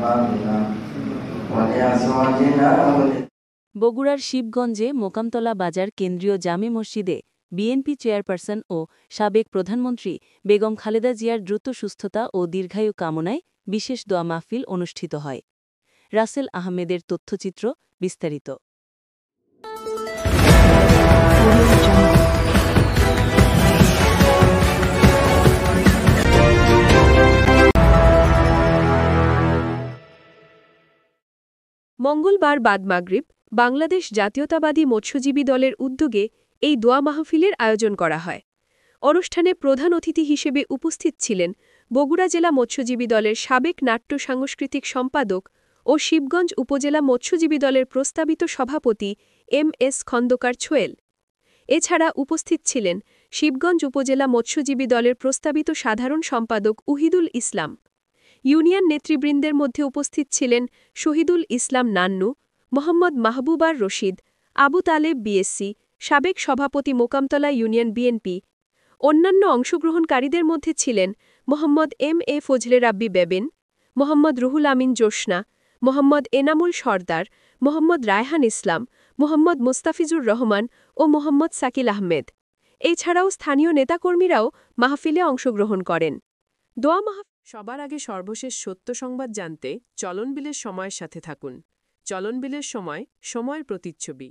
آبائنا ولأزواجنا বগুড়ার শিবগঞ্জে মোকামতলা বাজার কেন্দ্রীয় জামে মসজিদে বিএনপি চেয়ারপারসন ও সাবেক প্রধানমন্ত্রী বেগম খালেদা জিয়ার দ্রুত সুস্থতা ও দীর্ঘায়ু কামনায় বিশেষ দোয়া মাহফিল অনুষ্ঠিত হয়। রাসেল আহমেদের তথ্যচিত্র বিস্তারিত। মঙ্গলবার বাদ মাগরিব বাংলাদেশ জাতীয়তাবাদী মৎস্যজীবী দলের উদ্যোগে এই দোয়া মাহফিলের আয়োজন করা হয়। অনুষ্ঠানে প্রধান অতিথি হিসেবে উপস্থিত ছিলেন বগুড়া জেলা মৎস্যজীবী দলের সাবেক নাট্য সাংস্কৃতিক সম্পাদক ও শিবগঞ্জ উপজেলা মৎস্যজীবী দলের প্রস্তাবিত সভাপতি এম.এস. খন্দকার ছোয়েল। এছাড়া উপস্থিত ছিলেন শিবগঞ্জ উপজেলা মৎস্যজীবী দলের প্রস্তাবিত সাধারণ সম্পাদক উহিদুল ইসলাম। ইউনিয়ন নেতৃবৃন্দের মধ্যে উপস্থিত ছিলেন শহীদুল ইসলাম নান্নু, মোহাম্মদ মাহবুবার রশিদ, আবু তালেব বিএসসি, সাবেক সভাপতি মোকামতলা ইউনিয়ন বিএনপি। অন্যান্য অংশগ্রহণকারীদের মধ্যে ছিলেন মোহাম্মদ এম.এ. ফজলে রাব্বি বেবেন, মোহাম্মদ রুহুল আমিন জোসনা, মোহাম্মদ এনামুল সর্দার, মোহাম্মদ রায়হান ইসলাম, মোহাম্মদ মুস্তাফিজুর রহমান ও মোহাম্মদ সাকিল আহমেদ। এছাড়াও স্থানীয় নেতাকর্মীরাও মাহফিলে অংশগ্রহণ করেন। দোয়া মাহফিল সবার আগে সর্বশেষ সত্য সংবাদ জানতে চলনবিলের সময়ের সাথে থাকুন। চলনবিলের সময়, সময়ের প্রতিচ্ছবি।